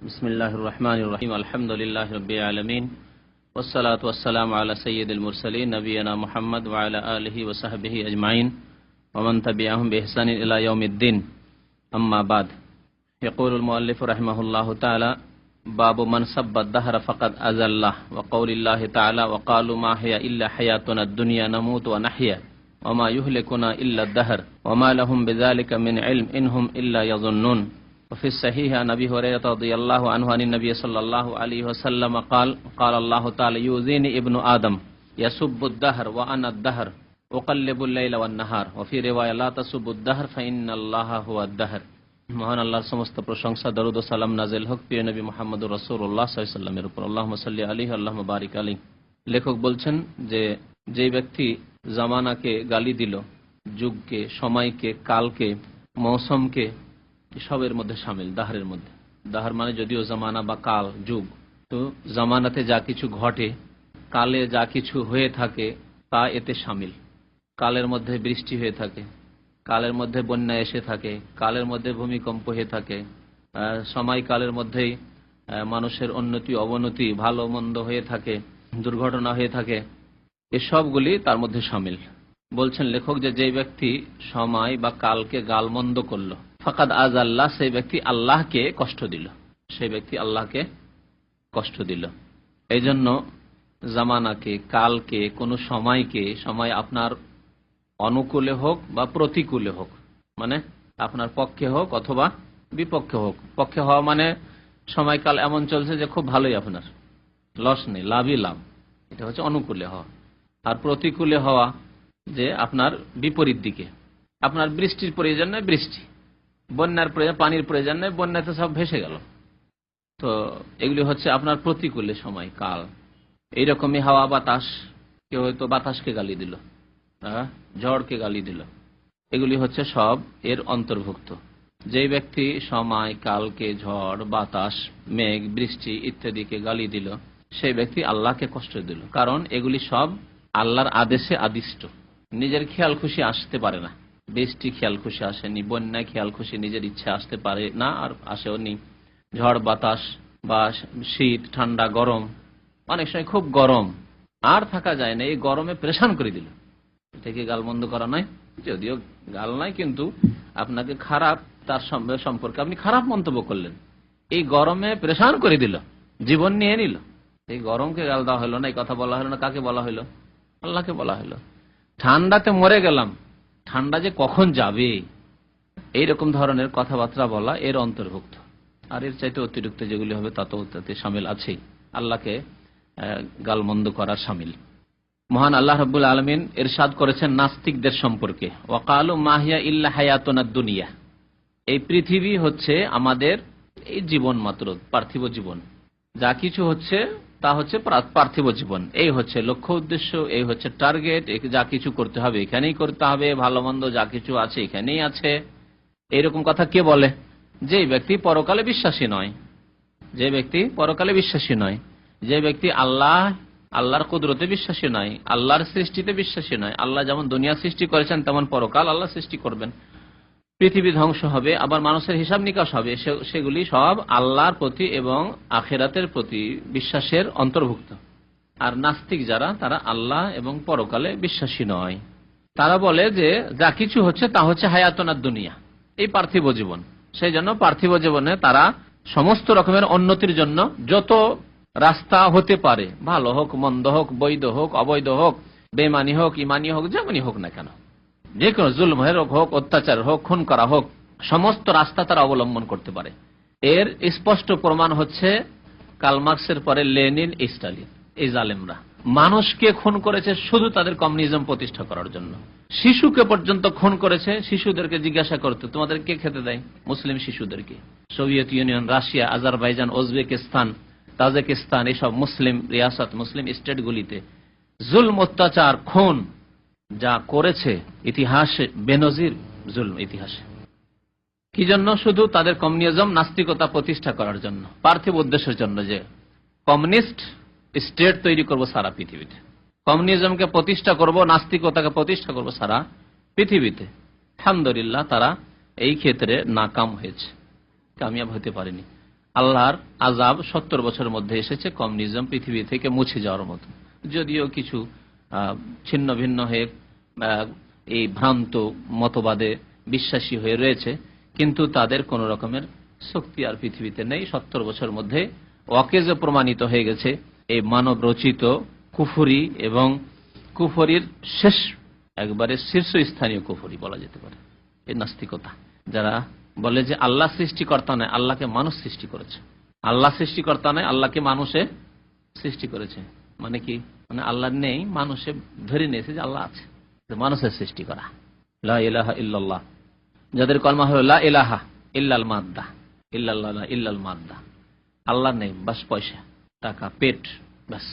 বিসমিল্লাহির রহমানির রহিম। আলহামদুলিল্লাহি রাব্বিল আলামিন ওয়াসসালাতু ওয়াসসালামু আলা সাইয়্যিদিল মুরসালিন নবিয়িনা মুহাম্মদ ওয়া আলা আলিহি ওয়া সাহবিহি আজমাইন ওয়া মান তাবি'আহুম বিইহসানিন ইলা ইয়াউমিদ্দিন। আম্মা বাদ। ইয়াকুলুল মুআল্লিফ রাহিমাহুল্লাহু তাআলা বাবু মান সাব্বাদ দাহরা ফাকাদ আযাল্লাহ ওয়া কাউলিল্লাহি তাআলা ওয়া ক্বালু মা হিয়া ইল্লা হায়াতুনাদ দুনিয়া নামুতু ওয়া নাহইয়া ওয়া মা ইহলিকুনা ইল্লা আদ-দাহর ওয়া মা লাহুম বিযালিকা মিন ইলম ইনহুম ইল্লা ইয়াযুন্নুন। وفي الصحيح عن أبي هريرة رضي الله عنه عن النبي صلى الله عليه وسلم قال الله تعالى يؤذيني ابن آدم يسب الدهر وأنا الدهر أقلب الليل والنهار وفي رواية لا تسب الدهر فإن الله هو الدهر। মহান আল্লাহর সমস্ত প্রশংসা, দরুদ ও সালাম নাযিল হোক প্রিয় নবী মুহাম্মদুর রাসূলুল্লাহ সাল্লাল্লাহু আলাইহি ওয়াসাল্লামের উপর। আল্লাহুম্মা সাল্লি আলাইহি আল্লাহুম্মা বারিক আলাইহি। লেখক বলছেন যে ব্যক্তি জামানাকে গালি দিল, যুগকে, সময়কে, কালকে, মৌসমকে, সবের মধ্যে শামিল দাহরের মধ্যে। দাহর মানে যদিও জামানা বা কাল, যুগ, তো জামানাতে যা কিছু ঘটে, কালে যা কিছু হয়ে থাকে তা এতে শামিল। কালের মধ্যে বৃষ্টি হয়ে থাকে, কালের মধ্যে বন্যা এসে থাকে, কালের মধ্যে ভূমিকম্প হয়ে থাকে, সময়কালের মধ্যেই মানুষের উন্নতি অবনতি, ভালো মন্দ হয়ে থাকে, দুর্ঘটনা হয়ে থাকে, এসবগুলি তার মধ্যে শামিল। বলছেন লেখক যে ব্যক্তি সময় বা কালকে গালমন্দ করলো, ফাকাদ আযাল্লাহ, সেই ব্যক্তি আল্লাহকে কষ্ট দিল, সেই ব্যক্তি আল্লাহকে কষ্ট দিল। এই জন্য জামানাকে, কালকে, কোনো সময়কে, সময় আপনার অনুকূলে হোক বা প্রতিকূলে হোক, মানে আপনার পক্ষে হোক অথবা বিপক্ষে হোক। পক্ষে হওয়া মানে সময়কাল এমন চলছে যে খুব ভালোই, আপনার লস নেই, লাভই লাভ, এটা হচ্ছে অনুকূলে হওয়া। আর প্রতিকূলে হওয়া যে আপনার বিপরীত দিকে, আপনার বৃষ্টির প্রয়োজন নয়, বৃষ্টি, বন্যার প্রয়োজন, পানির প্রয়োজন নয়, বন্যাতে সব ভেসে গেল। তো এগুলি হচ্ছে আপনার প্রতিকূলে সময়, কাল। এইরকমই হাওয়া বাতাস, কেউ হয়তো বাতাসকে গালি দিল, ঝড়কে গালি দিল, এগুলি হচ্ছে সব এর অন্তর্ভুক্ত। যে ব্যক্তি সময়, কালকে, ঝড়, বাতাস, মেঘ, বৃষ্টি ইত্যাদিকে গালি দিল, সেই ব্যক্তি আল্লাহকে কষ্ট দিল। কারণ এগুলি সব আল্লাহর আদেশে আদিষ্ট, নিজের খেয়াল খুশি আসতে পারে না। বৃষ্টি খেয়াল খুশি আসেনি, বন্যা খেয়াল খুশি নিজের ইচ্ছে আসতে পারে না, আর আসেও নি। ঝড় বাতাস বা শীত, ঠান্ডা, গরম, অনেক সময় খুব গরম, আর থাকা যায় না, এই গরমে পেরেশান করে দিল। এটা কি গালমন্দ করা নয়? যদিও গাল নয়, কিন্তু আপনাকে খারাপ, তার সম্পর্কে আপনি খারাপ মন্তব্য করলেন, এই গরমে পেরেশান করে দিল, জীবন নিয়ে নিল। এই গরমকে গাল দেওয়া হলো না, এই কথা বলা হলো না, কাকে বলা হলো? আল্লাহকে বলা হলো। ঠান্ডাতে মরে গেলাম, ঠান্ডা যে কখন যাবে, এইরকম ধরনের কথাবার্তা বলা এর অন্তর্ভুক্ত। আর এর চাইতে অতিরিক্ত যেগুলি হবে তা তো তাতে শামিল আছেই, আল্লাহকে গালমন্দ করার শামিল। মহান আল্লাহ রাব্বুল আলামিন ইরশাদ করেছেন নাস্তিকদের সম্পর্কে, ওয়াকালু মা হিয়া ইল্লা হায়াতুনাদ দুনিয়া, এই পৃথিবী হচ্ছে আমাদের এই জীবন মাত্র, পার্থিব জীবন, যা কিছু হচ্ছে তা হচ্ছে পার্থিব জীবন। এই হচ্ছে লক্ষ্য উদ্দেশ্য, এই হচ্ছে টার্গেট, যা কিছু করতে হবে এখানেই করতে হবে, ভালো মন্দ যা কিছু আছে এখানেই আছে। এইরকম কথা কে বলে? যে ব্যক্তি পরকালে বিশ্বাসী নয়, যে ব্যক্তি পরকালে বিশ্বাসী নয়, যে ব্যক্তি আল্লাহর কুদরতে বিশ্বাসী নয়, আল্লাহর সৃষ্টিতে বিশ্বাসী নয়। আল্লাহ যেমন দুনিয়া সৃষ্টি করেছেন তেমন পরকাল আল্লাহ সৃষ্টি করবেন, পৃথিবী ধ্বংস হবে, আবার মানুষের হিসাব নিকাশ হবে, সেগুলি সব আল্লাহর প্রতি এবং আখিরাতের প্রতি বিশ্বাসের অন্তর্ভুক্ত। আর নাস্তিক যারা, তারা আল্লাহ এবং পরকালে বিশ্বাসী নয়। তারা বলে যে যা কিছু হচ্ছে তা হচ্ছে হায়াতুনাদ দুনিয়া, এই পার্থিব জীবন। সেই জন্য পার্থিব জীবনে তারা সমস্ত রকমের উন্নতির জন্য যত রাস্তা হতে পারে, ভালো হোক মন্দ হোক, বৈধ হোক অবৈধ হোক, বেমানি হোক ইমানি হোক, যেমনই হোক না কেন, যে কোনো জুলমের হোক, অত্যাচার হোক, খুন করা হোক, সমস্ত রাস্তা তারা অবলম্বন করতে পারে। এর স্পষ্ট প্রমাণ হচ্ছে কার্ল মার্কসের পরে লেনিন, স্টালিন, এই জালেমরা মানুষকে খুন করেছে শুধু তাদের কমিউনিজম প্রতিষ্ঠা করার জন্য। শিশুকে পর্যন্ত খুন করেছে। শিশুদেরকে জিজ্ঞাসা করতে, তোমাদের কে খেতে দেয়? মুসলিম শিশুদেরকে। Soviet union, Russia, Azerbaijan, Uzbekistan, Tajikistan, এসব মুসলিম রিয়াসত, মুসলিম স্টেটগুলিতে জুলম, অত্যাচার, খুন যা করেছে, ইতিহাসে বেনজির জুলম, ইতিহাসে। কি জন্য? শুধু তাদের কমিউনিজম, নাস্তিকতা প্রতিষ্ঠা করার জন্য, পার্থিব উদ্দেশ্যের জন্য, যে কমিউনিস্ট স্টেট তৈরি করব সারা পৃথিবীতে, কমিউনিজমকে প্রতিষ্ঠা করব, নাস্তিকতাকে প্রতিষ্ঠা করব সারা পৃথিবীতে। আলহামদুলিল্লাহ তারা এই ক্ষেত্রে নাকাম হয়েছে, কামিয়াব হতে পারেনি। আল্লাহর আযাব 70 বছরের মধ্যে এসেছে কমিউনিজম পৃথিবী থেকে মুছে যাওয়ার মতো। যদিও কিছু ছিন্ন ভিন্ন হয়ে এই ভ্রান্ত মতবাদে বিশ্বাসী হয়ে রয়েছে, কিন্তু তাদের কোন রকমের শক্তি আর পৃথিবীতে নেই। 70 বছরের মধ্যে ওয়াকেজে প্রমাণিত হয়ে গেছে এই মানব রচিত কুফরি এবং কুফরির শেষ একবারে শীর্ষস্থানীয় কুফরি বলা যেতে পারে এই নাস্তিকতা। যারা বলে যে আল্লাহ সৃষ্টিকর্তা নয়, আল্লাহকে মানুষ সৃষ্টি করেছে। আল্লাহ সৃষ্টিকর্তা নয়, আল্লাহকে মানুষে সৃষ্টি করেছে। মানে কি? মানে আল্লাহ নেই, মানুষে ধরে নিয়েছে যে আল্লাহ আছে, মানুষের সৃষ্টি করা। লা ইলাহা ইল্লাল্লাহ, যাদের কলমা হলো লা ইলাহা ইল্লাল মাদ্দা, ইল্লাল্লাহ ইল্লাল মাদ্দা, আল্লাহ নেই, বাস পয়সা টাকা পেট বাস।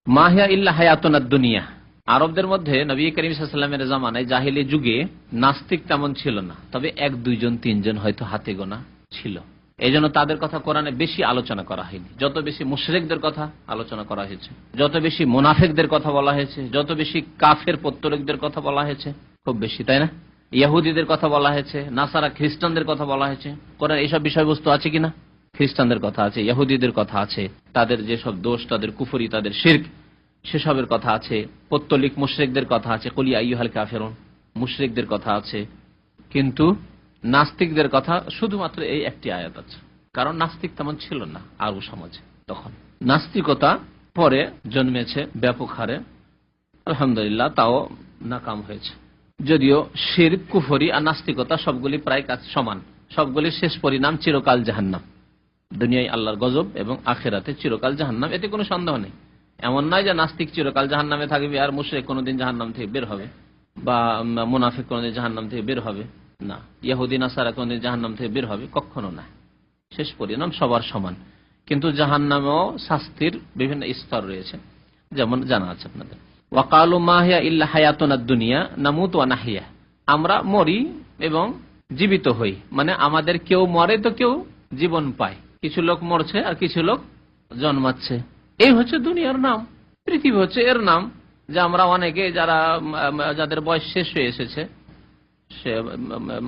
মাহিয়া ইল্লা হায়াতুনাদ দুনিয়া। আরবদের মধ্যে নবী করিম সাল্লাল্লাহু আলাইহি ওয়াসাল্লামের জামানায় জাহেলি যুগে নাস্তিক তেমন ছিল না, তবে 1, 2 জন 3 জন হয়তো হাতে গোনা ছিল। এই জন্য তাদের কথা কোরআনে বেশি আলোচনা করা হয়নি। যত বেশি মুশরিকদের কথা আলোচনা করা হয়েছে, যত বেশি মুনাফিকদের কথা বলা হয়েছে, যত বেশি কাফের পত্তলিকদের কথা বলা হয়েছে, খুব বেশি, তাই না? ইহুদিদের কথা বলা হয়েছে, নাসারা খ্রিস্টানদের কথা বলা হয়েছে। কোরআন এইসব বিষয়বস্তু আছে কিনা? খ্রিস্টানদের কথা আছে, ইহুদিদের কথা আছে, তাদের যেসব দোষ, তাদের কুফরি, তাদের শিরক, সেসবের কথা আছে। পত্তলিক মুশরিকদের কথা আছে, কুল ইয়া আইয়ুহাল কাফিরুন, মুশরিকদের কথা আছে। কিন্তু নাস্তিকদের কথা শুধুমাত্র এই একটি আয়াত আছে, কারণ নাস্তিক তেমন ছিল না আরব সমাজে তখন। নাস্তিকতা পরে জন্মেছে ব্যাপক হারে, আলহামদুলিল্লাহ, তাও নাকাম হয়েছে। যদিও শিরক, কুফরি আর নাস্তিকতা সবগুলি প্রায় কাজ সমান, সবগুলির শেষ পরিণাম চিরকাল জাহান্নাম। দুনিয়ায় আল্লাহর গজব এবং আখিরাতে চিরকাল জাহান্নাম, এতে কোনো সন্দেহ নেই। এমন নয় যে নাস্তিক চিরকাল জাহান্নামে থাকবে আর মুশরিক কোনদিন জাহান্নাম থেকে বের হবে, বা মুনাফিক কোনদিন জাহান্নাম থেকে বের হবে না, ইহুদি নাসারা কোনদিন জাহান্নাম থেকে বের হবে, কখনো না। শেষ পরিণাম সবার সমান। কিন্তু জাহান্নামেও শাস্তির বিভিন্ন স্তর রয়েছে, যেমন জানা আছে আপনাদের। ওয়াকালু মা হিয়া ইল্লা হায়াতুনাদ দুনিয়া নামুতু ওয়া নাহইয়া। আমরা মরি এবং জীবিত হই, মানে আমাদের কেউ মরে তো কেউ জীবন পায়। কিছু লোক মরছে আর কিছু লোক জন্মাচ্ছে। এই হচ্ছে দুনিয়ার নাম, পৃথিবী হচ্ছে এর নাম। যে আমরা অনেকে যাদের বয়স শেষ হয়ে এসেছে, সে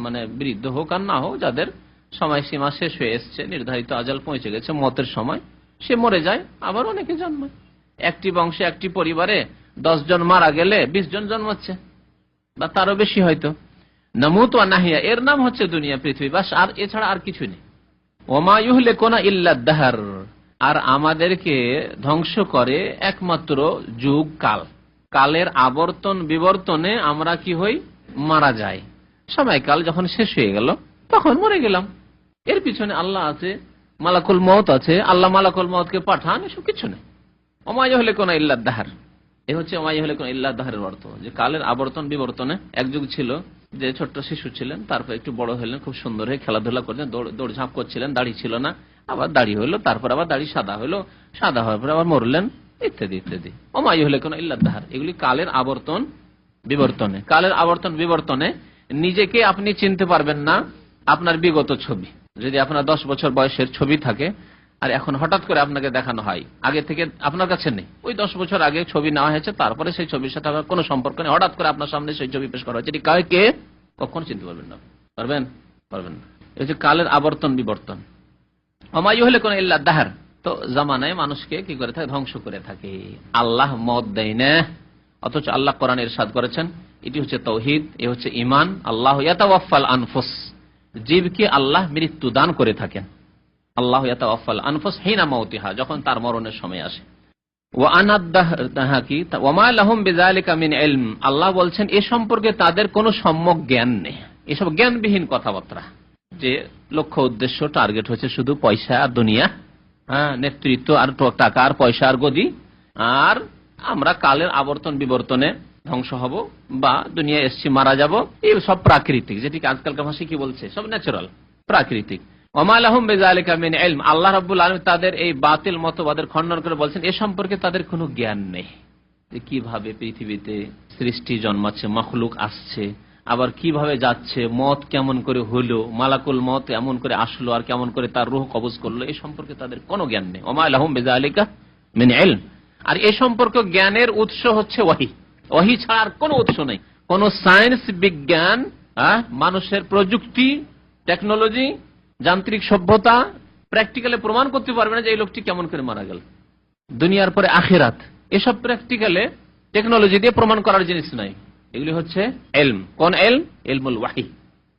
মানে বৃদ্ধ হোক আর না হোক, যাদের সময়সীমা শেষ হয়ে এসছে, নির্ধারিত আজাল পৌঁছে গেছে, মতের সময়, সে মরে যায়, আবার অনেকে জন্মায়। একটি বংশে, একটি পরিবারে 10 জন মারা গেলে 20 জন জন্মাচ্ছে, বা তারও বেশি হয়তো। নামুতু ওয়া নাহইয়া, এর নাম হচ্ছে দুনিয়া, পৃথিবী, বাস। আর এছাড়া আর কিছু নেই। ওমা ইউহলিকুনা ইল্লা দাহর, আর আমাদেরকে ধ্বংস করে একমাত্র যুগ কাল। কালের আবর্তন বিবর্তনে আমরা কি হই? মারা যাই। সময়কাল যখন শেষ হয়ে গেল তখন মরে গেলাম। এর পিছনে আল্লাহ আছে, মালাকুল মউত আছে, আল্লাহ মালাকুল মউতকে পাঠান, এসব কিছু নেই। ওমা ইউহলিকুনা ইল্লা দাহর, এ হচ্ছে ওমা ইউহলিকুনা ইল্লা দাহরের অর্থ, যে কালের আবর্তন বিবর্তনে। এক যুগ ছিল যে ছোট্ট শিশু ছিলেন, তারপর একটু বড় হলেন, খুব সুন্দর হয়ে খেলাধুলা করছেন, দৌড়ঝাঁপ করছিলেন, দাড়ি ছিল না, আবার দাড়ি হইলো, তারপর আবার দাড়ি সাদা হইলো, সাদা হওয়ার পর আবার মরলেন, ইত্যাদি ইত্যাদি। ওমা ইউহলিকুনা ইল্লা দাহর, এগুলি কালের আবর্তন বিবর্তনে। কালের আবর্তন বিবর্তনে নিজেকে আপনি চিনতে পারবেন না আপনার বিগত ছবি। যদি আপনার 10 বছর বয়সের ছবি থাকে আর এখন হঠাৎ করে আপনাকে দেখানো হয়, আগে থেকে আপনার কাছে নেই, ওই 10 বছর আগে ছবি নেওয়া হয়েছে, তারপরে সেই ছবির সাথে আপনার কোনো সম্পর্ক নেই, হঠাৎ করে আপনার সামনে সেই ছবি পেশ করা হয়েছে, কে কখনো চিনতে পারবেন না। পারবেন না। এই হচ্ছে কালের আবর্তন বিবর্তন। ওমা ইউহলিকুনা ইল্লা দাহর, তো জামানায় মানুষকে কি করে থাকে? ধ্বংস করে থাকে। আল্লাহ মত দেয় না, অথচ আল্লাহ কোরআনে ইরশাদ করেছেন, এটি হচ্ছে তাওহীদ, এ হচ্ছে ঈমান। আল্লাহ ইয়াতাওয়াফাল আনফুস, জীবকে আল্লাহ মৃত্যু দান করে থাকেন। আল্লাহ ইয়াতাওয়াফাল আনফুস হিনা মাউতিহা, যখন তার মরণের সময় আসে। ওয়া আনাদাহা কি ওয়া মা লাহুম বিযালিকা মিন ইলম, আল্লাহ বলছেন এ সম্পর্কে তাদের কোনো সম্যক জ্ঞান নেই। এসব জ্ঞানবিহীন কথাবার্তা, যে লক্ষ্য উদ্দেশ্য টার্গেট হচ্ছে শুধু পয়সা আর দুনিয়া, নেতৃত্ব আর টাকা আর পয়সা আর গদি, আর আমরা কালের আবর্তন বিবর্তনে ধ্বংস হব, বা দুনিয়া এসছি মারা যাব, এই সব প্রাকৃতিক। যেটিকে আজকালকার ভাষায় কি বলছে, সব ন্যাচারাল, প্রাকৃতিক। ওমা লাহুম বিযালিকা মিন ইলম, আল্লাহ রাব্বুল আলামিন তাদের এই বাতিল মতবাদের খণ্ডন করে বলছেন এ সম্পর্কে তাদের কোনো জ্ঞান নেই, যে কিভাবে পৃথিবীতে সৃষ্টি জন্মাচ্ছে, মাখলুক আসছে, আবার কিভাবে যাচ্ছে, মত কেমন করে হলো, মালাকুল মত এমন করে আসলো আর কেমন করে তার রূহ কবজ করলো, এই সম্পর্কে তাদের কোনো জ্ঞান নেই। ওমা লাহুম বিযালিকা মিন ইলম। আর এ সম্পর্কে জ্ঞানের উৎস হচ্ছে ওহী। ওহী ছাড়া আর কোনো উৎস নেই। কোন সায়েন্স, বিজ্ঞান, মানুষের প্রযুক্তি, টেকনোলজি, যান্ত্রিক সভ্যতা, প্র্যাকটিক্যালে প্রমাণ করতে পারবে না যে এই লোকটি কেমন করে মারা গেল। দুনিয়ার পরে আখিরাত, এসব প্র্যাকটিক্যালে টেকনোলজি দিয়ে প্রমাণ করার জিনিস নাই। এগুলি হচ্ছে এলম। কোন এলম? এলমুল ওয়াহি,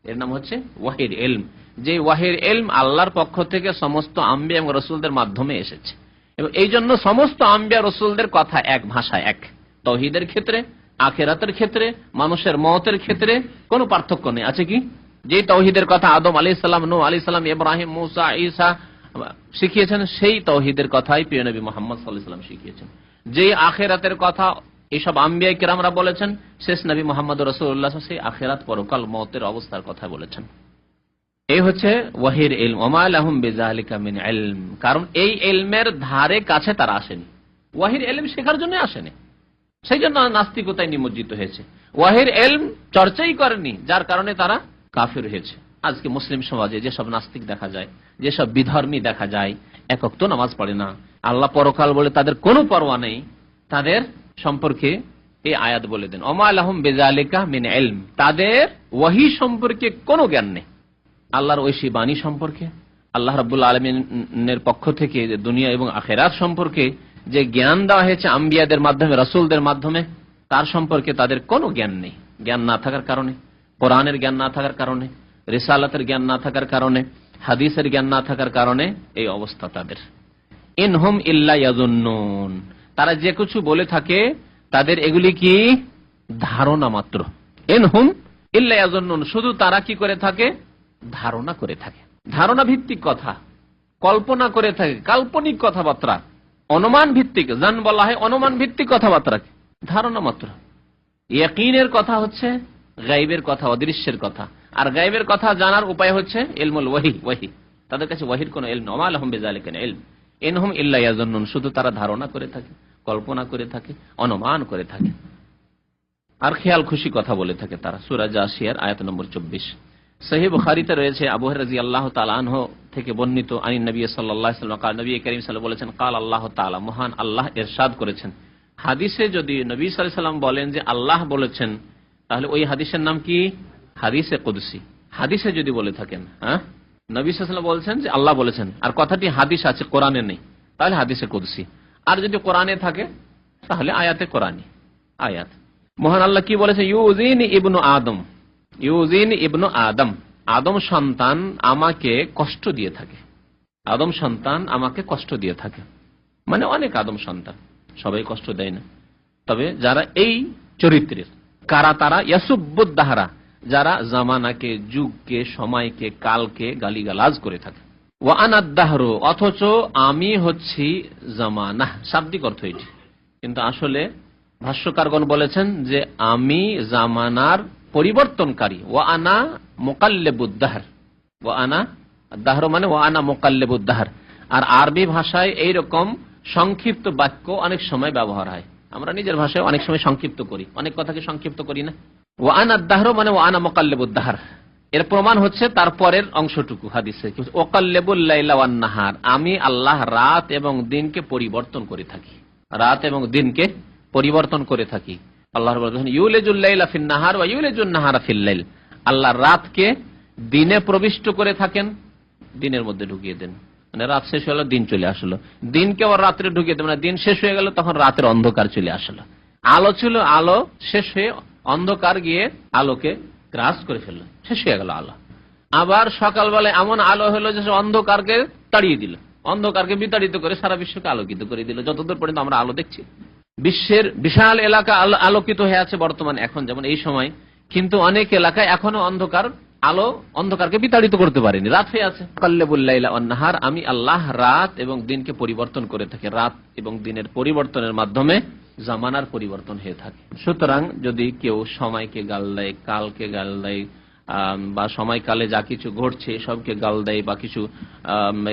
এর নাম হচ্ছে ওয়াহির এলম। যে ওয়াহির এলম আল্লাহর পক্ষ থেকে সমস্ত আম্বিয়া এবং রসুলদের মাধ্যমে এসেছে, এবং এই জন্য সমস্ত আম্বিয়া রসুলদের কথা এক ভাষা, এক। তাওহীদের ক্ষেত্রে, আখিরাতের ক্ষেত্রে, মানুষের মওতের ক্ষেত্রে কোনো পার্থক্য নেই। আছে কি? যে তাওহীদের কথা আদম আলাইহিস সালাম, নূহ আলাইহিস সালাম, ইব্রাহিম, মুসা, ঈসা শিখিয়েছেন, সেই তাওহীদের কথাই প্রিয় নবী মুহাম্মদ সাল্লাল্লাহু আলাইহি ওয়াসাল্লাম শিখিয়েছেন। যে আখিরাতের কথা এইসব আম্বিয়া কিরামরা বলেছেন, শেষ নবী মুহাম্মদ রাসূলুল্লাহ সেই আখিরাত, পরকাল, মওতের অবস্থার কথা বলেছেন। এই হচ্ছে ওয়াহির ইলম। ওমা লাহুম বিযালিকা মিন ইলম, কারণ এই ইলমের ধারে কাছে তারা আসেনি, ওয়াহির ইলম শেখার জন্য আসেনি, সেই জন্য নাস্তিকতায় নিমজ্জিত হয়েছে। ওয়াহির ইলম চর্চাই করেনি, যার কারণে তারা কাফির হয়েছে। আজকে মুসলিম সমাজে যেসব নাস্তিক দেখা যায়, যেসব বিধর্মী দেখা যায়, এক ওয়াক্ত নামাজ পড়ে না, আল্লাহ পরকাল বলে তাদের কোনো পরোয়া নেই, তাদের সম্পর্কে এই আয়াত বলে দেন, ওমা লাহুম বিযালিকা মিন ইলম, তাদের ওয়াহি সম্পর্কে কোনো জ্ঞান নেই। আল্লাহর ঐশী বাণী সম্পর্কে, আল্লাহ রাব্বুল আলামিনের পক্ষ থেকে দুনিয়া এবং আখিরাত সম্পর্কে যে জ্ঞান দেওয়া হয়েছে আম্বিয়াদের মাধ্যমে, রাসূলদের মাধ্যমে, তার সম্পর্কে তাদের কোনো জ্ঞান নেই। জ্ঞান না থাকার কারণে, কোরআনের জ্ঞান না থাকার কারণে, রিসালাতের জ্ঞান না থাকার কারণে, হাদিসের জ্ঞান না থাকার কারণে এই অবস্থা তাদের। ইনহুম ইল্লা ইয়াজুন্নুন, তারা যে কিছু বলে থাকে তাদের এগুলি কি? ধারণা মাত্র। ইনহুম ইল্লা ইয়াজুন্নুন, শুধু তারা কি করে থাকে? ধারণা করে থাকে, ধারণা ভিত্তিক কথা, কল্পনা করে থাকে, কাল্পনিক কথাবার্তা, অনুমান ভিত্তিক। জান বলা হয় অনুমান ভিত্তিক কথাবার্তা, ধারণা মাত্র। ইয়াকিনের কথা হচ্ছে গায়বের কথা, অদৃশ্যের কথা। আর গায়বের কথা জানার উপায় হচ্ছে ইলমুল ওয়াহি, ওয়াহি। তাদের কাছে ওয়াহির কোনো ইলম নেই। ওমা লাহুম বিযালিকা মিন ইলম ইনহুম ইল্লা ইয়াজুন্নুন, শুধু তারা ধারণা করে থাকে, কল্পনা করে থাকে, অনুমান করে থাকে, আর খেয়াল খুশি কথা বলে থাকে তারা। সূরা জাসিয়ার আয়াত নম্বর 24। সহিহ বুখারীতে রয়েছে, আবু হুরায়রা রাদিয়াল্লাহু তাআলা আনহু থেকে বর্ণিত, আনিন নবী সাল্লাল্লাহু আলাইহি ওয়াসাল্লাম নবী করিম সাল্লাল্লাহু বলেছেন, কাল আল্লাহু তাআলা, মহান আল্লাহ ইরশাদ করেছেন। হাদিসে যদি নবী সাল্লাল্লাহু আলাইহি ওয়াসাল্লাম বলেন যে আল্লাহ বলেছেন, তাহলে ওই হাদিসের নাম কি? হাদিসে কুদসি। হাদিসে যদি বলে থাকেন, হ্যাঁ, নবী সাল্লাল্লাহু আলাইহি ওয়াসাল্লাম বলেছেন যে আল্লাহ বলেছেন, আর কথাটি হাদিস আছে, কোরআনে নেই, তাহলে হাদিসে কুদসি। আর যদি কোরআনে থাকে তাহলে আয়াতে কোরআনি, আয়াত। মহান আল্লাহ কি বলেছে? ইউজিনি ইবনু আদম, ইউজিনি ইবনু আদম, আদম সন্তান আমাকে কষ্ট দিয়ে থাকে, আদম সন্তান আমাকে কষ্ট দিয়ে থাকে। মানে অনেক আদম সন্তান, সবাই কষ্ট দেয় না, তবে যারা এই চরিত্রের, কারা তারা? ইয়াসুব্বুদ দাহরা, যারা জামানাকে, যুগকে, সময়কে, কালকে গালিগালাজ করে থাকে। ওয়া আনাদ দাহরু, অথচ আমি হচ্ছি জামানা। শাব্দিক অর্থ এটি, কিন্তু আসলে ভাষ্যকারগণ বলেছেন যে আমি জামানার পরিবর্তনকারী। ওয়া আনা মুকাল্লিবুদ দাহর, ওয়া আনা দাহর মানে ওয়া আনা মুকাল্লিবুদ দাহর। আর আরবি ভাষায় এইরকম সংক্ষিপ্ত বাক্য অনেক সময় ব্যবহার হয়। আমরা নিজের ভাষায় অনেক সময় সংক্ষিপ্ত করি, অনেক কথাকে সংক্ষিপ্ত করি না। ওয়া আনা দাহর মানে ওয়া আনা মুকাল্লিবুদ দাহর। এর প্রমাণ হচ্ছে তারপরের অংশটুকু হাদিসে, ওয়াকাল্লিবুল লাইলা ওয়ান নাহার, আমি আল্লাহ রাত এবং দিনকে পরিবর্তন করে থাকি, রাত এবং দিনকে পরিবর্তন করে থাকি। আল্লাহ বলেন ইউলিজুল লাইলা ফিন নাহার ওয়া ইউলিজুন নাহারা ফিল লাইল, আল্লাহ রাতকে দিনে প্রবিষ্ট করে থাকেন, দিনের মধ্যে ঢুকিয়ে দেন। মানে রাত শেষ হলো, দিন চলে আসলো, দিনকে আবার রাত্রে ঢুকিয়ে দেন, মানে দিন শেষ হয়ে গেল, তখন রাতের অন্ধকার চলে আসলো। আলো ছিল, আলো শেষ হয়ে অন্ধকার গিয়ে আলোকে গ্রাস করে ফেললো, শেষ হয়ে গেল আলো। আবার সকালবেলায় এমন আলো হলো যে অন্ধকারকে তাড়িয়ে দিল, অন্ধকারকে বিতাড়িত করে সারা বিশ্বকে আলোকিত করে দিল। যতদূর পর্যন্ত আমরা আলো দেখছি, বিশ্বের বিশাল এলাকা আলোকিত হয়ে আছে বর্তমানে, এখন যেমন এই সময়, কিন্তু অনেক এলাকায় এখনো অন্ধকার, আলো অন্ধকারকে বিতাড়িত করতে পারেনি, রাত হয়ে আছে। কাল্লাবুল লাইলা ওয়ান নাহার, আমি আল্লাহ রাত এবং দিনকে পরিবর্তন করে থাকি, রাত এবং দিনের পরিবর্তনের মাধ্যমে জামানার পরিবর্তন হয়ে থাকে। সুতরাং যদি কেউ সময়কে গাল দেয়, কালকে গাল দেয়, বা সময়কালে যা কিছু ঘটছে সবকে গাল দেয়, বা কিছু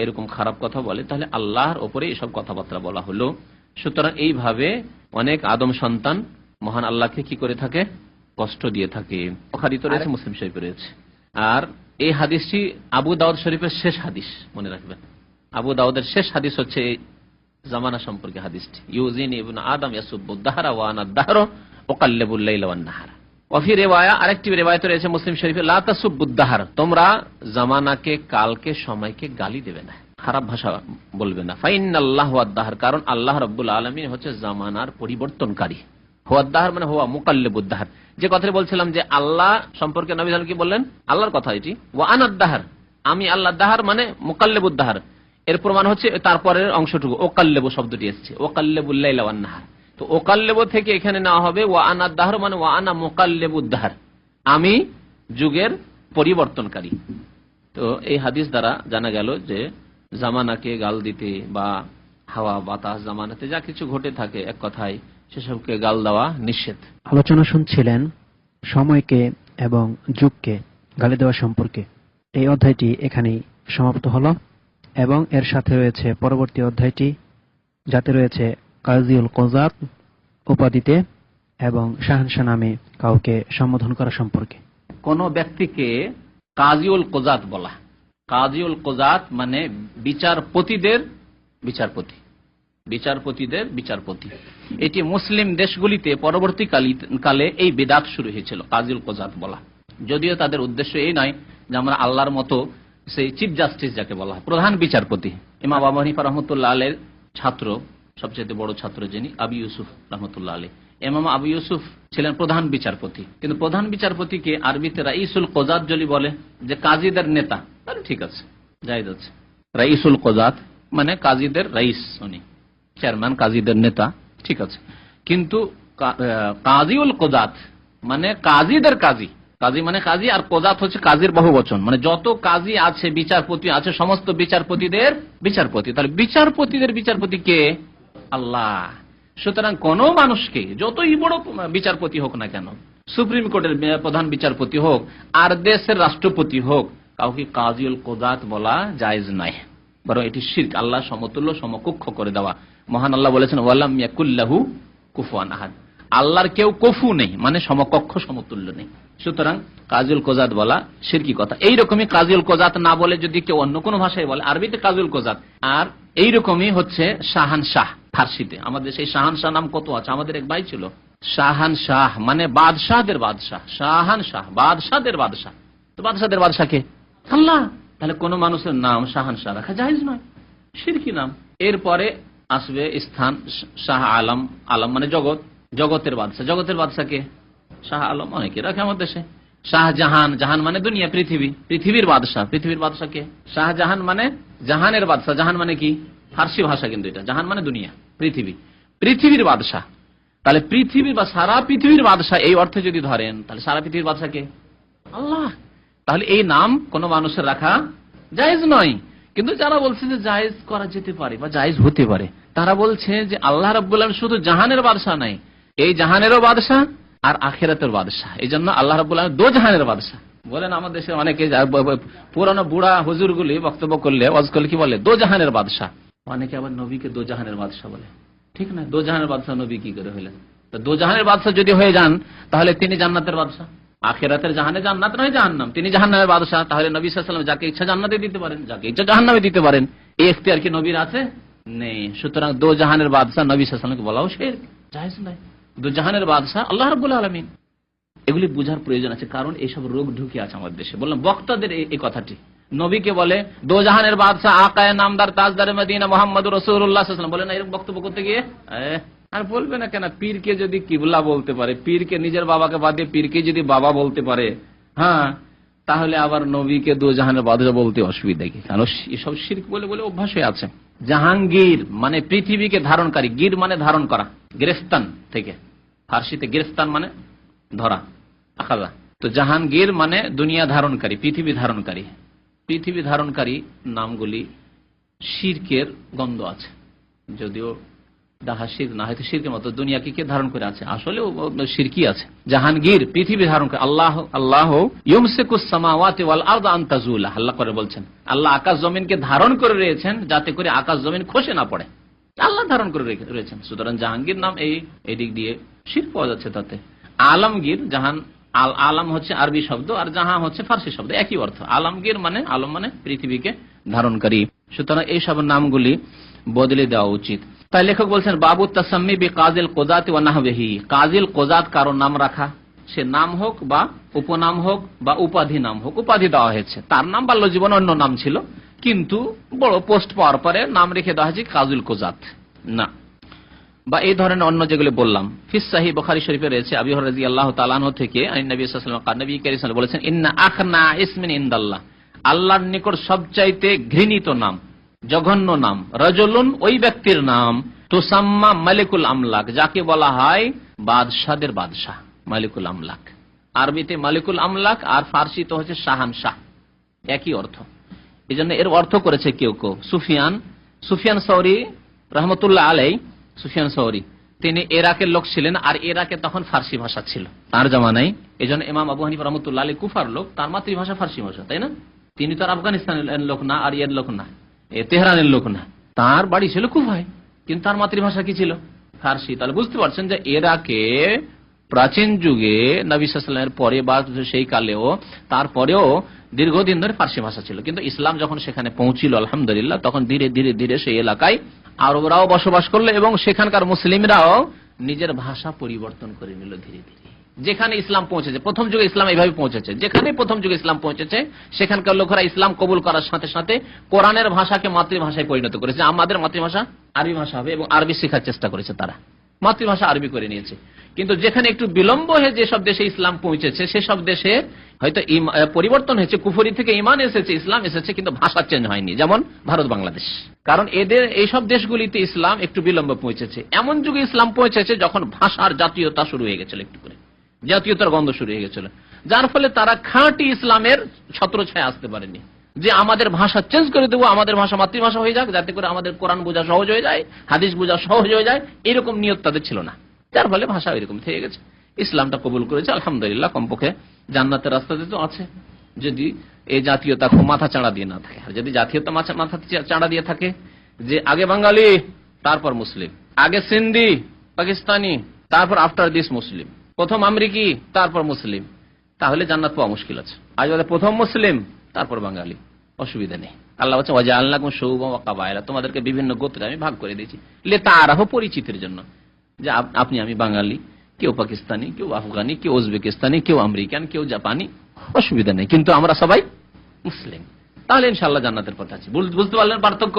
এরকম খারাপ কথা বলে, তাহলে আল্লাহর ওপরে এসব কথাবার্তা বলা হলো। সুতরাং এইভাবে অনেক আদম সন্তান মহান আল্লাহকে কি করে থাকে? কষ্ট দিয়ে থাকে। বুখারীতে রয়েছে, মুসলিম শরীফে রয়েছে। আর এই হাদিসটি আবু দাউদ শরীফের শেষ হাদিস, মনে রাখবেন। আবু দাউদের শেষ হাদিস হচ্ছে এই জামানা সম্পর্কে হাদিসটি, ইউজিনি ইবনু আদম ইয়াসুব্বুদ দাহরা ওয়া আনা দাহরু উকাল্লিবুল লাইলা ওয়ান নাহার। ওয়াফি রিওয়ায়া, আরেকটি রিওয়ায়াতে রয়েছে মুসলিম শরীফে, লা তাসুবুদ্দাহার, তোমরা জামানাকে, কালকে, সময়কে গালি দেবে না, খারাপ ভাষা বলবে না। ফাইনাল্লাহু আদ-দাহর, কারণ আল্লাহ রাব্বুল আলামিন হচ্ছে জামানার পরিবর্তনকারী। হুয়াদ-দাহর মানে হুয়া মুকাল্লিবুদ-দাহর। যে কথাটি বলছিলাম যে আল্লাহ সম্পর্কে নবী সাল্লাল্লাহু আলাইহি ওয়াসাল্লাম কি বললেন, আল্লাহর কথা এটি, ওয়া আনাদ-দাহর, আমি আল্লাহ, দাহর মানে মুকাল্লিবুদ-দাহর। এর প্রমাণ হচ্ছে তারপরের অংশটুকু, ওকাল্লেবু শব্দটি এসেছে, ওকাল্লেবুল লাইলা ওয়ান নাহার। তো ওকাল্লেবু থেকে এখানে নেওয়া হবে ওয়া আনাদ-দাহর মানে ওয়া আনা মুকাল্লিবুদ-দাহর, আমি যুগের পরিবর্তনকারী। তো এই হাদিস দ্বারা জানা গেল যে জামানাকে গাল দিতে বা হাওয়া বাতাস জামানাতে যা কিছু ঘটে থাকে এক কথায় সেসবকে গাল দেওয়া নিষেধ। আলোচনা শুনছিলেন সময়কে এবং যুগকে গালি দেওয়া সম্পর্কে। এই অধ্যায়টি এখানেই সমাপ্ত হলো এবং এর সাথে রয়েছে পরবর্তী অধ্যায়টি, যাতে রয়েছে কাজিউল কোজাত উপাধিতে এবং শাহানশা নামে কাউকে সম্বোধন করা সম্পর্কে। কোন ব্যক্তিকে কাজিউল কোজাত বলা, কাজিউল কোজাত মানে বিচারপতিদের বিচারপতি, বিচারপতিদের বিচারপতি। এটি মুসলিম দেশগুলিতে পরবর্তী কালে এই বিদআত শুরু হয়েছিল, কাজিউল কোজাত বলা। যদিও তাদের উদ্দেশ্য এই নয় যে আমরা আল্লাহর মতো সেই চিফ জাস্টিস যাকে বলা হয়, প্রধান বিচারপতি। ইমাম আবু হানিফা রাহমাতুল্লাহ আলাইহির ছাত্র, সবচেয়ে বড় ছাত্র যিনি, আবু ইউসুফ রাহমাতুল্লাহ আলাইহি, ইমাম আবু ইউসুফ ছিলেন প্রধান বিচারপতি। কিন্তু প্রধান বিচারপতিকে আরবিতে রাইসুল কোজাত যদি বলে, যে কাজীদের নেতা, তাহলে ঠিক আছে, জায়েজ আছে। রাইসুল কোজাত মানে কাজীদের রাইস, উনি চেয়ারম্যান, কাজীদের নেতা, ঠিক আছে। কিন্তু কাজিউল কোজাত মানে কাজীদের কাজী, কাজী মানে কাজী, আর কোজাত হচ্ছে কাজীর বহুবচন, মানে যত কাজী আছে, বিচারপতি আছে, সমস্ত বিচারপতিদের বিচারপতি। তাহলে বিচারপতিদের বিচারপতি কে? আল্লাহ। সুতরাং কোন মানুষকে, যতই বড় বিচারপতি হোক না কেন, সুপ্রিম কোর্টের প্রধান বিচারপতি হোক আর দেশের রাষ্ট্রপতি হোক, কাউকে কাজিউল কোজাত বলা জায়েজ নাই, বরং এটি শিরক, আল্লাহ সমতুল্য সমকক্ষ করে দেওয়া। মহান আল্লাহ বলেছেন ওয়ালাম ইয়াকুল্লাহু কুফুয়ান আহাদ, আল্লাহর কেউ কফু নেই, মানে সমকক্ষ সমতুল্য নেই। সুতরাং কাজিউল কোজাত বলা শিরকি কথা। এইরকমই কাজিউল কোজাত না বলে যদি কেউ অন্য কোনো ভাষায় বলে, আরবিতে কাজিউল কোজাত, আর এইরকমই হচ্ছে শাহানশাহ, ফার্সিতে। আমাদের সেই শাহানশাহ নাম কত আছে, আমাদের এক ভাই ছিল শাহানশাহ, মানে বাদশাহদের বাদশাহ, শাহানশাহ বাদশাহদের বাদশাহ। তো বাদশাহদের বাদশাহকে আল্লাহ, তাহলে কোন মানুষের নাম শাহানশাহ রাখা জায়েজ নয়, শিরকি নাম। এরপরে আসবে স্থান শাহ আলম, আলম মানে জগৎ, জগতের বাদশাহ, জগতের বাদশাকে শাহ আলম অনেকে রাখে আমাদের দেশে। শাহজাহান, জাহান মানে দুনিয়া, পৃথিবী, পৃথিবীর বাদশাহ, পৃথিবীর বাদশাকে শাহজাহান মানে জাহানের বাদশাহ, জাহান মানে কি ফার্সি ভাষা, কিন্তু এটা জাহান মানে দুনিয়া, পৃথিবী, পৃথিবীর বাদশাহ। তাহলে পৃথিবীর বা সারা পৃথিবীর বাদশাহ এই অর্থে যদি ধরেন, তাহলে সারা পৃথিবীর বাদশাকে আল্লাহ। তাহলে এই নাম কোন মানুষের রাখা জায়েজ নয়। কিন্তু যারা বলছে যে জায়েজ করা যেতে পারে বা জায়েজ হতে পারে, তারা বলছে যে আল্লাহ রাব্বুল আলামিন শুধু জাহানের বাদশাহ নাই, এই জাহানেরও বাদশাহ আর আখিরাতের বাদশাহ। এই জন্য আল্লাহ রাব্বুল আলামিন দো জাহানের বাদশাহ বলেন। আমাদের দেশে অনেকে পুরানো বুড়া হুজুরগুলি বক্তব্য করলে, ওয়াজ করলে কি বলে, দো জাহানের বাদশাহ। অনেকে আবার নবীকে দো জাহানের বাদশাহ বলে, ঠিক না? দো জাহানের বাদশাহ নবী কি করে হইলেন? তো দো জাহানের বাদশাহ যদি হয়ে যান, তাহলে তিনি জান্নাতের বাদশাহ, আখিরাতের জাহানে জান্নাত নয় জাহান্নাম, তিনি জাহান্নামের বাদশাহ। তাহলে নবী সাল্লাল্লাহু আলাইহি ওয়াসাল্লাম যাকে ইচ্ছা জান্নাতে দিতে পারেন, যাকে ইচ্ছা জাহান্নামে দিতে পারেন, এই এখতিয়ার কি নবীর আছে? নেই। সুতরাং দো জাহানের বাদশাহ নবী সাল্লাল্লাহু আলাইহি ওয়াসাল্লামকে বলাও শিরক, জায়েজ নয়। দো জাহানের বাদশাহ আল্লাহ রাব্বুল আলামিন। এগুলি বোঝার প্রয়োজন আছে, কারণ এইসব রোগ ঢুকে আছে আমাদের দেশে। বললাম বক্তাদের এই কথাটি, নবীকে বলে দো জাহানের বাদশাহ, আকায়ে নামদার, তাজদারে মদিনা, মুহাম্মদুর রাসূলুল্লাহ সাল্লাল্লাহু আলাইহি ওয়াসাল্লাম, বলে না এরকম বক্তব্য করতে গিয়ে। আর বলবে না কেন? পীরকে যদি কিবলা বলতে পারে, পীরকে নিজের বাবাকে বাদ দিয়ে পীরকে যদি বাবা বলতে পারে, হ্যাঁ, তাহলে আবার নবীকে দো জাহানের বাদশাহ বলতে অসুবিধা কি? কারণ এসব শিরক বলে বলে অভ্যাস হয়ে আছে। জাহাঙ্গীর মানে পৃথিবীকে ধারণকারী, গির মানে ধারণ করা, গিরস্তান থেকে, ফার্সিতে গিরস্তান মানে ধরা, আখাযা। তো জাহাঙ্গীর মানে দুনিয়া ধারণকারী, পৃথিবী ধারণকারী। পৃথিবী ধারণকারী নামগুলি শিরকের গন্ধ আছে, যদিও ডাহা শিরক না, হয়তো শিরকের মতো দুনিয়াকে কে ধারণ করে আছে, আসলে শিরকি আছে। জাহাঙ্গীর পৃথিবী ধারণ করে। আল্লাহ আল্লাহ ইউমসিকুস সামাওয়াতি ওয়াল আরদ আন তাজুলা, আল্লাহ করে বলছেন আল্লাহ আকাশ জমিনকে ধারণ করে রয়েছেন যাতে করে আকাশ জমিন খসে না পড়ে, আল্লাহ ধারণ করে রয়েছেন। সুতরাং জাহাঙ্গীর নাম এই দিক দিয়ে শিরক পাওয়া যাচ্ছে তাতে। আলমগীর, জাহান আলম হচ্ছে আরবি শব্দ আর জাহান হচ্ছে ফার্সি শব্দ, একই অর্থ। আলমগীর মানে, আলম মানে পৃথিবীকে ধারণকারী। সুতরাং এইসব নামগুলি বদলে দেওয়া উচিত। তাই লেখক বলছেন বাবু তাসাম্মি বি কাজিল কোজাত ওয়া নাহবিহি, কাজিল কোজাত কারো নাম রাখা সে নাম হোক বা উপনাম হোক বা উপাধি নাম হোক, উপাধি দেওয়া হয়েছে, তার নাম বাল্য জীবন অন্য নাম ছিল, কিন্তু বড় পোস্ট পাওয়ার পরে নাম রেখে দেওয়া হয়েছে কাজুল কোজাত না, বা এই ধরনের অন্য যেগুলো বললাম। ফিস সহিহ বুখারী শরীফে রয়েছে আবু হুরায়রা রাদিয়াল্লাহু তাআলা আনহু থেকে নবী সাল্লাল্লাহু আলাইহি ওয়াসাল্লাম নবী কারীম সাল্লাল্লাহু আলাইহি ওয়াসাল্লাম বলেছেন, ইন্না আখনা ইসমিন ইনদাল্লাহ, আল্লাহর নিকট সবচাইতে ঘৃণিত নাম, জঘন্য নাম, রাজুলুন, ওই ব্যক্তির নাম, তুসাম্মা মালিকুল আমলাক, যাকে বলা হয় বাদশাদের বাদশাহ, মালিকুল আমলাক। আরবিতে মালিকুল আমলাক আর ফার্সিতে হচ্ছে শাহানশাহ, একই অর্থ। এই জন্য এর অর্থ করেছে কেউ কেউ। সুফিয়ান সৌরি রহমতুল্লাহ আলাই, সুফিয়ান সৌরি তিনি ইরাকের লোক ছিলেন, আর ইরাকে তখন ফার্সি ভাষা ছিল তার জামানায়। এই জন্য ইমাম আবু হানিফা রহমতুল্লাহ আলাই কুফার লোক, তার মাতৃভাষা ফার্সি ভাষা, তাই না? তিনি তো আর আফগানিস্তানের লোক না, আর এর লোক না, তেহরানের লোক না, তার বাড়ি ছিল কুফায়, কিন্তু তার মাতৃভাষা কি ছিল? ফার্সি। তাহলে বুঝতে পারছেন যে ইরাকে প্রাচীন যুগে নবী সাল্লাল্লাহু আলাইহি ওয়াসাল্লামের পরে বা সেই কালেও তারপরেও দীর্ঘদিন ধরে ফার্সি ভাষা ছিল, কিন্তু ইসলাম যখন সেখানে পৌঁছিল আলহামদুলিল্লাহ, তখন ধীরে ধীরে ধীরে সেই এলাকায় আরবরাও বসবাস করলো এবং সেখানকার মুসলিমরাও নিজের ভাষা পরিবর্তন করে নিল ধীরে ধীরে। যেখানে ইসলাম পৌঁছেছে, প্রথম যুগে ইসলাম এইভাবে পৌঁছেছে, যেখানে প্রথম যুগে ইসলাম পৌঁছেছে সেখানকার লোকেরা ইসলাম কবুল করার সাথে সাথে কোরআনের ভাষাকে মাতৃভাষায় পরিণত করেছে। আমাদের মাতৃভাষা আরবি ভাষা হবে এবং আরবি শেখার চেষ্টা করেছে, তারা মাতৃভাষা আরবি করে নিয়েছে। কিন্তু যেখানে একটু বিলম্ব হয়ে যেসব দেশে ইসলাম পৌঁছেছে সেসব দেশে হয়তো পরিবর্তন হয়েছে, কুফরি থেকে ঈমান এসেছে, ইসলাম এসেছে, কিন্তু ভাষা চেঞ্জ হয়নি, যেমন ভারত বাংলাদেশ। কারণ এদের এইসব দেশগুলিতে ইসলাম একটু বিলম্ব পৌঁছেছে। এমন যুগে ইসলাম পৌঁছেছে যখন ভাষার জাতীয়তা শুরু হয়ে গেছিল, একটু করে জাতীয়তার গন্ধ শুরু হয়ে গেছিল, যার ফলে তারা খাঁটি ইসলামের ছত্রছায়া আসতে পারেনি, যে আমাদের ভাষা চেঞ্জ করে দেবো, আমাদের ভাষা মাতৃভাষা হয়ে যাক, যাতে করে আমাদের কোরআন বোঝা সহজ হয়ে যায়, হাদিস বোঝা সহজ হয়ে যায়, এরকম নিয়ত তাদের ছিল না, যার ফলে ভাষা এরকম থেকে গেছে। ইসলামটা কবুল করেছে আলহামদুলিল্লাহ, কমপক্ষে জান্নাতের রাস্তাতে তো আছে, যদি এই জাতীয়তা মাথা চাড়া দিয়ে না থাকে। আর যদি জাতীয়তা মাথা চাড়া দিয়ে থাকে, যে আগে বাঙালি তারপর মুসলিম, আগে সিন্ধি পাকিস্তানি তারপর আফটার দিস মুসলিম, প্রথম আমেরিকি তারপর মুসলিম, তাহলে জান্নাত পাওয়া মুশকিল আছে। আর যদি প্রথম মুসলিম তারপর বাঙালি, অসুবিধা নেই। আল্লাহ বলছে ওয়াজআলনাকুম শুউবান ওয়া কাবায়লা, তোমাদেরকে বিভিন্ন গোত্রে আমি ভাগ করে দিয়েছি, লিতাআরাফু, পরিচিতির জন্য, যে আপনি আমি বাঙালি, কেউ পাকিস্তানি, কেউ আফগানি, কেউ উজবেকিস্তানি, কেউ আমেরিকান, কেউ জাপানি, অসুবিধা নেই, কিন্তু আমরা সবাই মুসলিম। তাহলে ইনশাআল্লাহ জান্নাতের পথে আছি। বুঝতে পারলেন পার্থক্য?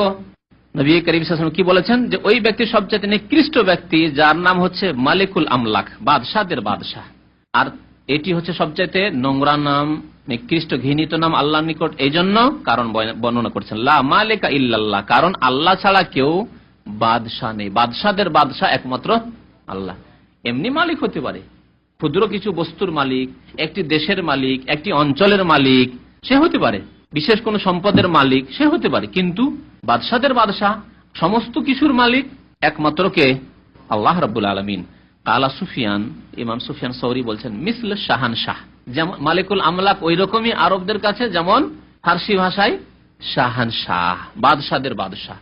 নবী করিম সাল্লাল্লাহু আলাইহি ওয়াসাল্লাম কি বলেছেন, যে ওই ব্যক্তি সবচেয়ে নিকৃষ্ট ব্যক্তি যার নাম হচ্ছে মালিকুল আমলাক, বাদশাদের বাদশাহ। আর এটি হচ্ছে সবচাইতে নোংরা নাম, নিকৃষ্ট ঘৃণিত নাম আল্লাহর নিকট, এই জন্য কারণ বর্ণনা করছেন, লা মালিকা ইল্লাল্লাহ, কারণ আল্লাহ ছাড়া কেউ বাদশাহ নেই, বাদশাদের বাদশাহ একমাত্র আল্লাহ। এমনি মালিক হতে পারে, ক্ষুদ্র কিছু বস্তুর মালিক, একটি দেশের মালিক, একটি অঞ্চলের মালিক সে হতে পারে, বিশেষ কোন সম্পদের মালিক সে হতে পারে, কিন্তু বাদশাদের বাদশাহ, সমস্ত কিছুর মালিক একমাত্র কে? আল্লাহ রাব্বুল আলামিন। কালা সুফিয়ান, ইমাম সুফিয়ান সৌরি বলছেন, মিসল শাহানশাহ, যেমন মালিকুল আমলাক ওই রকমই আরবদের কাছে যেমন ফার্সি ভাষায় শাহানশাহ, বাদশাদের বাদশাহ।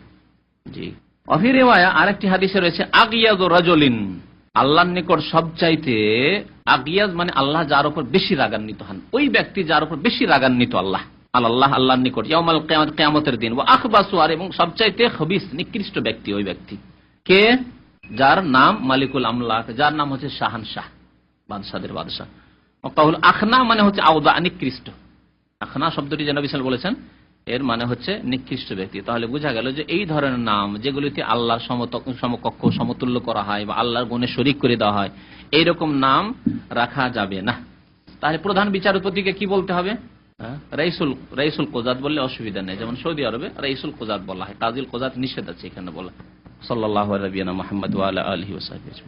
জি, অফি রিওয়ায়া আরেকটি হাদিসে রয়েছে, আগিয়াজু রাজুলিন, আল্লাহর নিকট সবচাইতে, আগিয়াজ মানে আল্লাহ যার উপর বেশি রাগান্বিত হন, ওই ব্যক্তি যার উপর বেশি রাগান্বিত আল্লাহ, আল্লাহর নিকট ইয়াউমাল কিয়ামত, কিয়ামতের দিন, ওয়া আখবাসু, আর এবং সবচাইতে খবিস নিকৃষ্ট ব্যক্তি ওই ব্যক্তি কে? যার নাম মালিকুল আমলাক, যার নাম হচ্ছে শাহানশাহ, বাদশাদের বাদশাহ। ওয়াকাউল আখনা মানে হচ্ছে আওদা, নিকৃষ্ট। আখনা শব্দটি যে নবী সাল্লাল্লাহু আলাইহি ওয়াসাল্লাম বলেছেন, এর মানে হচ্ছে নিকৃষ্ট ব্যক্তি। তাহলে বোঝা গেল যে এই ধরনের নাম যেগুলিতে আল্লাহর সমকক্ষ, সমতুল্য করা হয় বা আল্লাহর গুণে শরীক করে দেওয়া হয়, এইরকম নাম রাখা যাবে না। তাহলে প্রধান বিচারপতিকে কি বলতে হবে? রাইসুল কোজাত বললে অসুবিধা নেই, যেমন সৌদি আরবে রাইসুল কোজাত বলা হয়, কাজিল কোজাত নিষেধ আছে এখানে বলা। সাল্লাল্লাহু আলা নবিয়িনা মুহাম্মদ ওয়া আলা আলিহি ওয়া সাহবিহি।